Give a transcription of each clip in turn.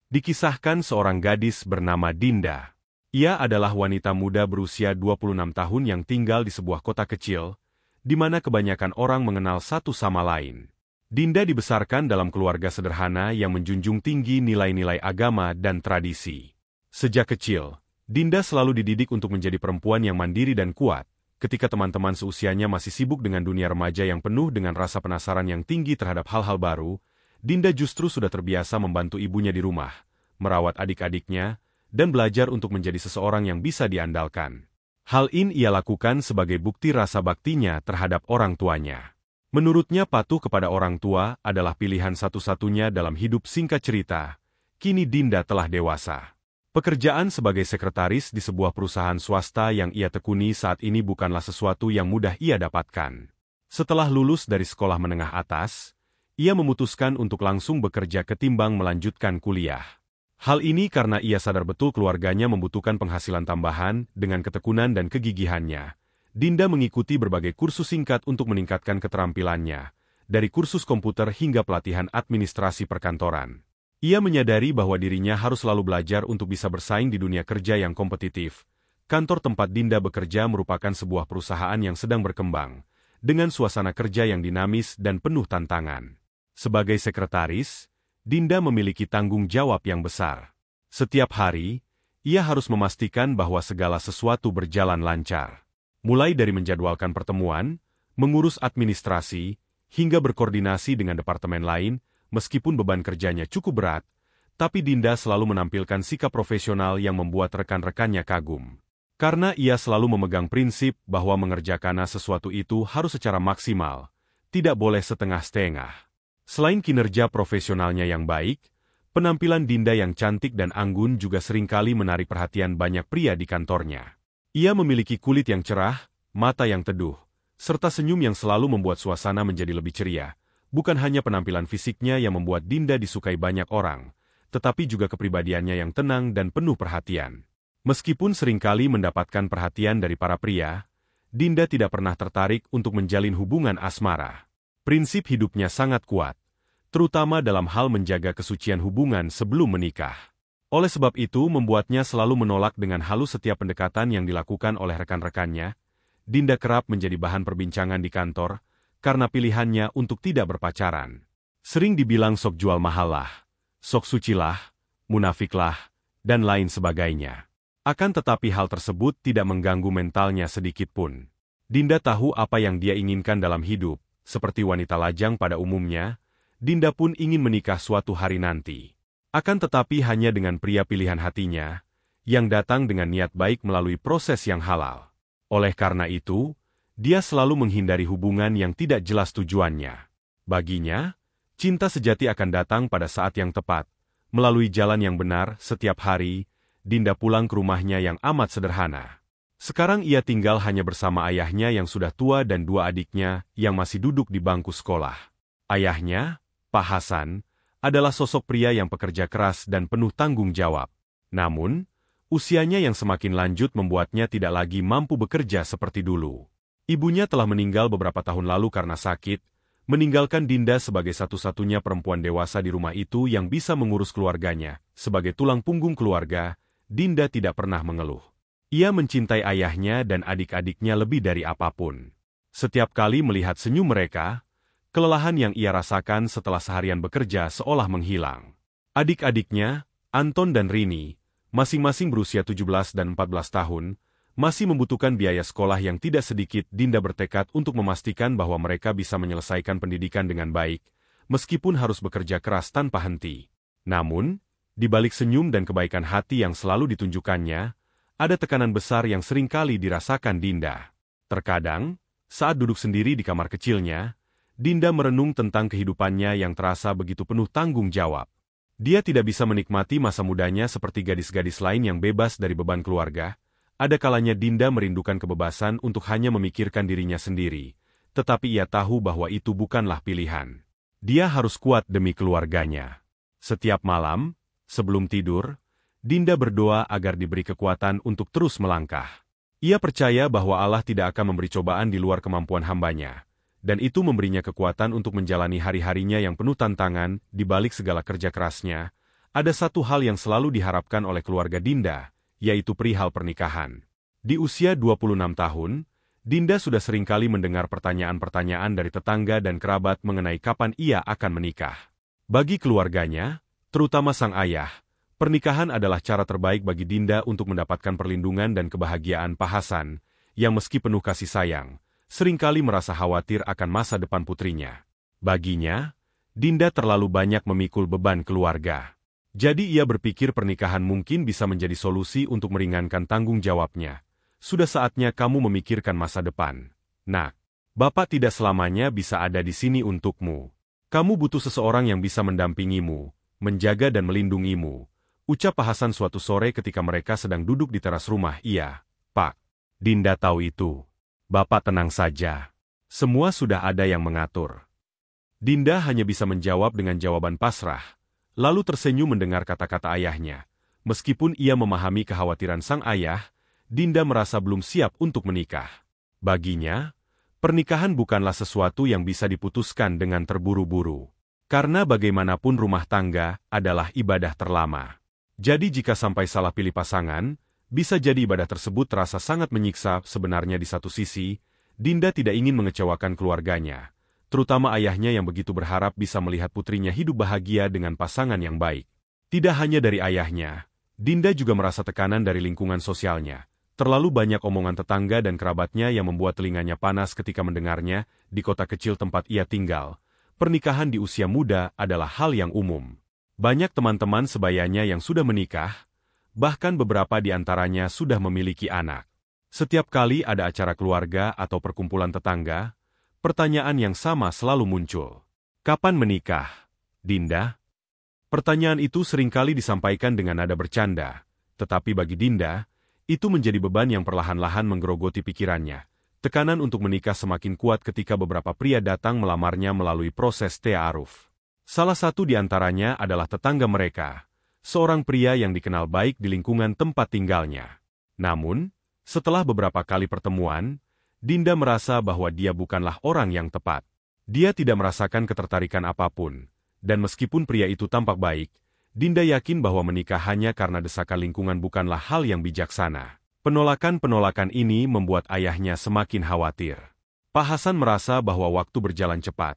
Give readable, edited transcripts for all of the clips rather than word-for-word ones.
Dikisahkan seorang gadis bernama Dinda. Ia adalah wanita muda berusia 26 tahun yang tinggal di sebuah kota kecil, di mana kebanyakan orang mengenal satu sama lain. Dinda dibesarkan dalam keluarga sederhana yang menjunjung tinggi nilai-nilai agama dan tradisi. Sejak kecil, Dinda selalu dididik untuk menjadi perempuan yang mandiri dan kuat. Ketika teman-teman seusianya masih sibuk dengan dunia remaja yang penuh dengan rasa penasaran yang tinggi terhadap hal-hal baru, Dinda justru sudah terbiasa membantu ibunya di rumah, merawat adik-adiknya, dan belajar untuk menjadi seseorang yang bisa diandalkan. Hal ini ia lakukan sebagai bukti rasa baktinya terhadap orang tuanya. Menurutnya patuh kepada orang tua adalah pilihan satu-satunya dalam hidup. Singkat cerita, kini Dinda telah dewasa. Pekerjaan sebagai sekretaris di sebuah perusahaan swasta yang ia tekuni saat ini bukanlah sesuatu yang mudah ia dapatkan. Setelah lulus dari sekolah menengah atas, ia memutuskan untuk langsung bekerja ketimbang melanjutkan kuliah. Hal ini karena ia sadar betul keluarganya membutuhkan penghasilan tambahan. Dengan ketekunan dan kegigihannya, Dinda mengikuti berbagai kursus singkat untuk meningkatkan keterampilannya, dari kursus komputer hingga pelatihan administrasi perkantoran. Ia menyadari bahwa dirinya harus selalu belajar untuk bisa bersaing di dunia kerja yang kompetitif. Kantor tempat Dinda bekerja merupakan sebuah perusahaan yang sedang berkembang, dengan suasana kerja yang dinamis dan penuh tantangan. Sebagai sekretaris, Dinda memiliki tanggung jawab yang besar. Setiap hari, ia harus memastikan bahwa segala sesuatu berjalan lancar. Mulai dari menjadwalkan pertemuan, mengurus administrasi, hingga berkoordinasi dengan departemen lain. Meskipun beban kerjanya cukup berat, tapi Dinda selalu menampilkan sikap profesional yang membuat rekan-rekannya kagum. Karena ia selalu memegang prinsip bahwa mengerjakan sesuatu itu harus secara maksimal, tidak boleh setengah-setengah. Selain kinerja profesionalnya yang baik, penampilan Dinda yang cantik dan anggun juga seringkali menarik perhatian banyak pria di kantornya. Ia memiliki kulit yang cerah, mata yang teduh, serta senyum yang selalu membuat suasana menjadi lebih ceria. Bukan hanya penampilan fisiknya yang membuat Dinda disukai banyak orang, tetapi juga kepribadiannya yang tenang dan penuh perhatian. Meskipun seringkali mendapatkan perhatian dari para pria, Dinda tidak pernah tertarik untuk menjalin hubungan asmara. Prinsip hidupnya sangat kuat, terutama dalam hal menjaga kesucian hubungan sebelum menikah. Oleh sebab itu membuatnya selalu menolak dengan halus setiap pendekatan yang dilakukan oleh rekan-rekannya. Dinda kerap menjadi bahan perbincangan di kantor, karena pilihannya untuk tidak berpacaran. Sering dibilang sok jual mahal lah, sok suci lah, munafik lah, dan lain sebagainya. Akan tetapi hal tersebut tidak mengganggu mentalnya sedikit pun. Dinda tahu apa yang dia inginkan dalam hidup, seperti wanita lajang pada umumnya. Dinda pun ingin menikah suatu hari nanti. Akan tetapi hanya dengan pria pilihan hatinya, yang datang dengan niat baik melalui proses yang halal. Oleh karena itu, dia selalu menghindari hubungan yang tidak jelas tujuannya. Baginya, cinta sejati akan datang pada saat yang tepat, melalui jalan yang benar. Setiap hari, Dinda pulang ke rumahnya yang amat sederhana. Sekarang ia tinggal hanya bersama ayahnya yang sudah tua dan dua adiknya yang masih duduk di bangku sekolah. Ayahnya, Pak Hasan, adalah sosok pria yang pekerja keras dan penuh tanggung jawab. Namun, usianya yang semakin lanjut membuatnya tidak lagi mampu bekerja seperti dulu. Ibunya telah meninggal beberapa tahun lalu karena sakit, meninggalkan Dinda sebagai satu-satunya perempuan dewasa di rumah itu yang bisa mengurus keluarganya. Sebagai tulang punggung keluarga, Dinda tidak pernah mengeluh. Ia mencintai ayahnya dan adik-adiknya lebih dari apapun. Setiap kali melihat senyum mereka, kelelahan yang ia rasakan setelah seharian bekerja seolah menghilang. Adik-adiknya, Anton dan Rini, masing-masing berusia 17 dan 14 tahun, masih membutuhkan biaya sekolah yang tidak sedikit. Dinda bertekad untuk memastikan bahwa mereka bisa menyelesaikan pendidikan dengan baik, meskipun harus bekerja keras tanpa henti. Namun, di balik senyum dan kebaikan hati yang selalu ditunjukkannya, ada tekanan besar yang seringkali dirasakan Dinda. Terkadang, saat duduk sendiri di kamar kecilnya, Dinda merenung tentang kehidupannya yang terasa begitu penuh tanggung jawab. Dia tidak bisa menikmati masa mudanya seperti gadis-gadis lain yang bebas dari beban keluarga. Ada kalanya Dinda merindukan kebebasan untuk hanya memikirkan dirinya sendiri, tetapi ia tahu bahwa itu bukanlah pilihan. Dia harus kuat demi keluarganya. Setiap malam, sebelum tidur, Dinda berdoa agar diberi kekuatan untuk terus melangkah. Ia percaya bahwa Allah tidak akan memberi cobaan di luar kemampuan hambanya, dan itu memberinya kekuatan untuk menjalani hari-harinya yang penuh tantangan. Di balik segala kerja kerasnya, Ada satu hal yang selalu diharapkan oleh keluarga Dinda, yaitu perihal pernikahan. Di usia 26 tahun, Dinda sudah seringkali mendengar pertanyaan-pertanyaan dari tetangga dan kerabat mengenai kapan ia akan menikah. Bagi keluarganya, terutama sang ayah, pernikahan adalah cara terbaik bagi Dinda untuk mendapatkan perlindungan dan kebahagiaan Pak Hasan, yang meski penuh kasih sayang, seringkali merasa khawatir akan masa depan putrinya. Baginya, Dinda terlalu banyak memikul beban keluarga. Jadi ia berpikir pernikahan mungkin bisa menjadi solusi untuk meringankan tanggung jawabnya. Sudah saatnya kamu memikirkan masa depan. Nak, Bapak tidak selamanya bisa ada di sini untukmu. Kamu butuh seseorang yang bisa mendampingimu, menjaga dan melindungimu, ucap Pak Hasan suatu sore ketika mereka sedang duduk di teras rumah. Iya, Pak. Dinda tahu itu. Bapak tenang saja. Semua sudah ada yang mengatur. Dinda hanya bisa menjawab dengan jawaban pasrah, lalu tersenyum mendengar kata-kata ayahnya. Meskipun ia memahami kekhawatiran sang ayah, Dinda merasa belum siap untuk menikah. Baginya, pernikahan bukanlah sesuatu yang bisa diputuskan dengan terburu-buru. Karena bagaimanapun rumah tangga adalah ibadah terlama. Jadi jika sampai salah pilih pasangan, bisa jadi ibadah tersebut terasa sangat menyiksa. Sebenarnya di satu sisi, Dinda tidak ingin mengecewakan keluarganya, terutama ayahnya yang begitu berharap bisa melihat putrinya hidup bahagia dengan pasangan yang baik. Tidak hanya dari ayahnya, Dinda juga merasa tekanan dari lingkungan sosialnya. Terlalu banyak omongan tetangga dan kerabatnya yang membuat telinganya panas ketika mendengarnya. Di kota kecil tempat ia tinggal, pernikahan di usia muda adalah hal yang umum. Banyak teman-teman sebayanya yang sudah menikah, bahkan beberapa di antaranya sudah memiliki anak. Setiap kali ada acara keluarga atau perkumpulan tetangga, pertanyaan yang sama selalu muncul. Kapan menikah, Dinda? Pertanyaan itu seringkali disampaikan dengan nada bercanda, tetapi bagi Dinda, itu menjadi beban yang perlahan-lahan menggerogoti pikirannya. Tekanan untuk menikah semakin kuat ketika beberapa pria datang melamarnya melalui proses ta'aruf. Salah satu di antaranya adalah tetangga mereka, seorang pria yang dikenal baik di lingkungan tempat tinggalnya. Namun, setelah beberapa kali pertemuan, Dinda merasa bahwa dia bukanlah orang yang tepat. Dia tidak merasakan ketertarikan apapun, dan meskipun pria itu tampak baik, Dinda yakin bahwa menikah hanya karena desakan lingkungan bukanlah hal yang bijaksana. Penolakan-penolakan ini membuat ayahnya semakin khawatir. Pak Hasan merasa bahwa waktu berjalan cepat,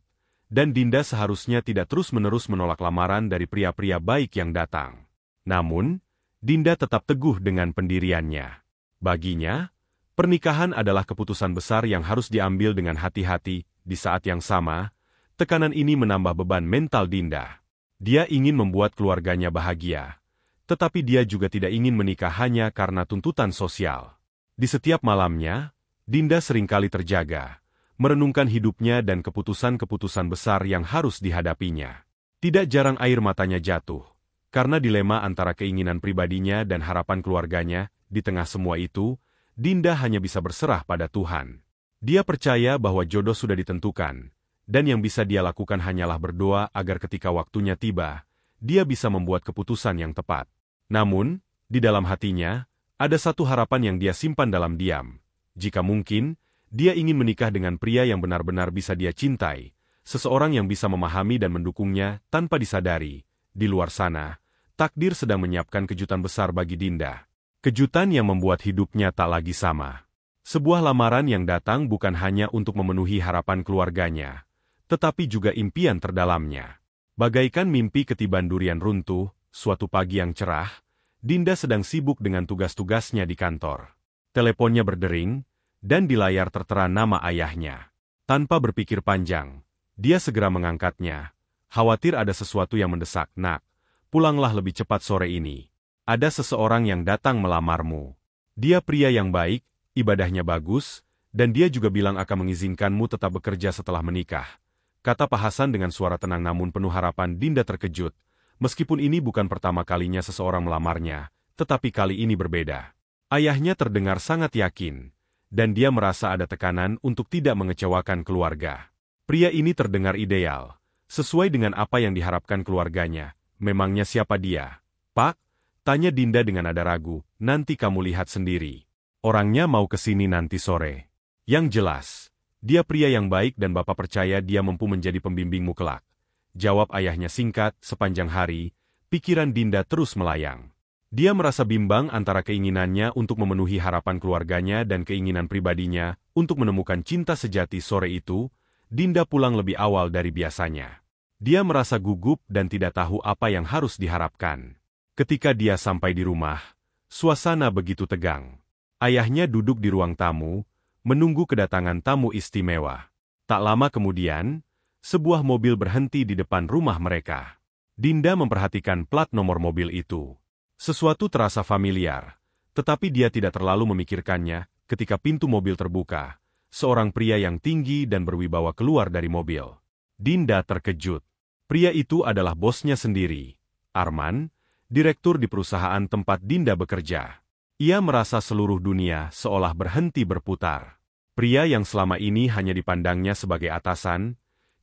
dan Dinda seharusnya tidak terus-menerus menolak lamaran dari pria-pria baik yang datang. Namun, Dinda tetap teguh dengan pendiriannya. Baginya, pernikahan adalah keputusan besar yang harus diambil dengan hati-hati. Di saat yang sama, tekanan ini menambah beban mental Dinda. Dia ingin membuat keluarganya bahagia, tetapi dia juga tidak ingin menikah hanya karena tuntutan sosial. Di setiap malamnya, Dinda seringkali terjaga, merenungkan hidupnya dan keputusan-keputusan besar yang harus dihadapinya. Tidak jarang air matanya jatuh, karena dilema antara keinginan pribadinya dan harapan keluarganya. Di tengah semua itu, Dinda hanya bisa berserah pada Tuhan. Dia percaya bahwa jodoh sudah ditentukan, dan yang bisa dia lakukan hanyalah berdoa agar ketika waktunya tiba, dia bisa membuat keputusan yang tepat. Namun, di dalam hatinya, ada satu harapan yang dia simpan dalam diam. Jika mungkin, dia ingin menikah dengan pria yang benar-benar bisa dia cintai, seseorang yang bisa memahami dan mendukungnya tanpa disadari. Di luar sana, takdir sedang menyiapkan kejutan besar bagi Dinda. Kejutan yang membuat hidupnya tak lagi sama. Sebuah lamaran yang datang bukan hanya untuk memenuhi harapan keluarganya, tetapi juga impian terdalamnya. Bagaikan mimpi ketiban durian runtuh, suatu pagi yang cerah, Dinda sedang sibuk dengan tugas-tugasnya di kantor. Teleponnya berdering, dan di layar tertera nama ayahnya. Tanpa berpikir panjang, dia segera mengangkatnya. Khawatir ada sesuatu yang mendesak. Nak, pulanglah lebih cepat sore ini. Ada seseorang yang datang melamarmu. Dia pria yang baik, ibadahnya bagus, dan dia juga bilang akan mengizinkanmu tetap bekerja setelah menikah, kata Pak Hasan dengan suara tenang namun penuh harapan. Dinda terkejut. Meskipun ini bukan pertama kalinya seseorang melamarnya, tetapi kali ini berbeda. Ayahnya terdengar sangat yakin, dan dia merasa ada tekanan untuk tidak mengecewakan keluarga. Pria ini terdengar ideal, sesuai dengan apa yang diharapkan keluarganya. Memangnya siapa dia? Pak? Tanya Dinda dengan nada ragu. Nanti kamu lihat sendiri. Orangnya mau ke sini nanti sore. Yang jelas, dia pria yang baik dan Bapak percaya dia mampu menjadi pembimbingmu kelak. Jawab ayahnya singkat. Sepanjang hari, pikiran Dinda terus melayang. Dia merasa bimbang antara keinginannya untuk memenuhi harapan keluarganya dan keinginan pribadinya untuk menemukan cinta sejati. Sore itu, Dinda pulang lebih awal dari biasanya. Dia merasa gugup dan tidak tahu apa yang harus diharapkan. Ketika dia sampai di rumah, suasana begitu tegang. Ayahnya duduk di ruang tamu, menunggu kedatangan tamu istimewa. Tak lama kemudian, sebuah mobil berhenti di depan rumah mereka. Dinda memperhatikan plat nomor mobil itu. Sesuatu terasa familiar, tetapi dia tidak terlalu memikirkannya ketika pintu mobil terbuka. Seorang pria yang tinggi dan berwibawa keluar dari mobil. Dinda terkejut. Pria itu adalah bosnya sendiri, Arman, direktur di perusahaan tempat Dinda bekerja. Ia merasa seluruh dunia seolah berhenti berputar. Pria yang selama ini hanya dipandangnya sebagai atasan,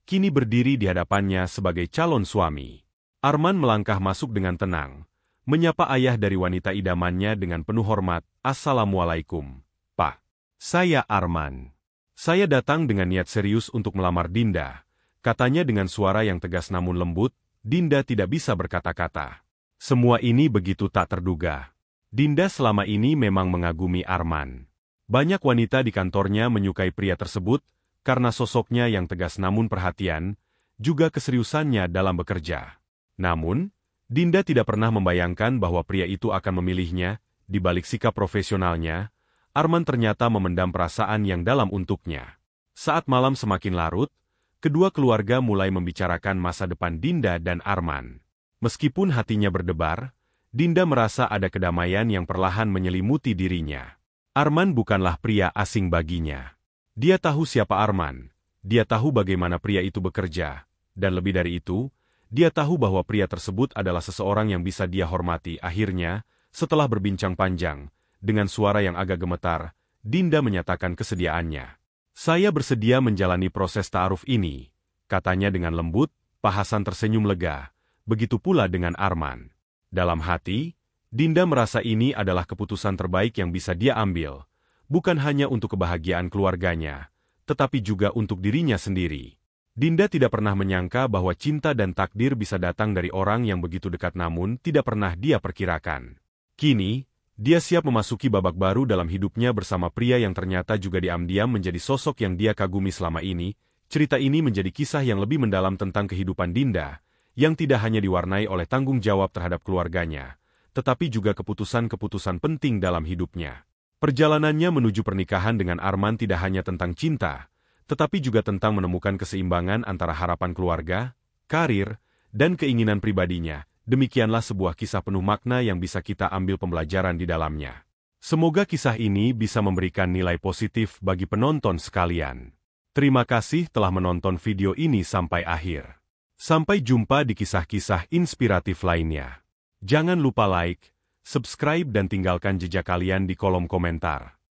kini berdiri di hadapannya sebagai calon suami. Arman melangkah masuk dengan tenang, menyapa ayah dari wanita idamannya dengan penuh hormat. "Assalamualaikum, Pak. Saya Arman. Saya datang dengan niat serius untuk melamar Dinda," katanya dengan suara yang tegas namun lembut. Dinda tidak bisa berkata-kata. Semua ini begitu tak terduga. Dinda selama ini memang mengagumi Arman. Banyak wanita di kantornya menyukai pria tersebut karena sosoknya yang tegas namun perhatian, juga keseriusannya dalam bekerja. Namun, Dinda tidak pernah membayangkan bahwa pria itu akan memilihnya. Di balik sikap profesionalnya, Arman ternyata memendam perasaan yang dalam untuknya. Saat malam semakin larut, kedua keluarga mulai membicarakan masa depan Dinda dan Arman. Meskipun hatinya berdebar, Dinda merasa ada kedamaian yang perlahan menyelimuti dirinya. Arman bukanlah pria asing baginya. Dia tahu siapa Arman, dia tahu bagaimana pria itu bekerja, dan lebih dari itu, dia tahu bahwa pria tersebut adalah seseorang yang bisa dia hormati. Akhirnya, setelah berbincang panjang, dengan suara yang agak gemetar, Dinda menyatakan kesediaannya. "Saya bersedia menjalani proses ta'aruf ini," katanya dengan lembut. Pak Hasan tersenyum lega, begitu pula dengan Arman. Dalam hati, Dinda merasa ini adalah keputusan terbaik yang bisa dia ambil, bukan hanya untuk kebahagiaan keluarganya, tetapi juga untuk dirinya sendiri. Dinda tidak pernah menyangka bahwa cinta dan takdir bisa datang dari orang yang begitu dekat namun tidak pernah dia perkirakan. Kini, dia siap memasuki babak baru dalam hidupnya bersama pria yang ternyata juga diam-diam menjadi sosok yang dia kagumi selama ini. Cerita ini menjadi kisah yang lebih mendalam tentang kehidupan Dinda, yang tidak hanya diwarnai oleh tanggung jawab terhadap keluarganya, tetapi juga keputusan-keputusan penting dalam hidupnya. Perjalanannya menuju pernikahan dengan Arman tidak hanya tentang cinta, tetapi juga tentang menemukan keseimbangan antara harapan keluarga, karir, dan keinginan pribadinya. Demikianlah sebuah kisah penuh makna yang bisa kita ambil pembelajaran di dalamnya. Semoga kisah ini bisa memberikan nilai positif bagi penonton sekalian. Terima kasih telah menonton video ini sampai akhir. Sampai jumpa di kisah-kisah inspiratif lainnya. Jangan lupa like, subscribe dan tinggalkan jejak kalian di kolom komentar.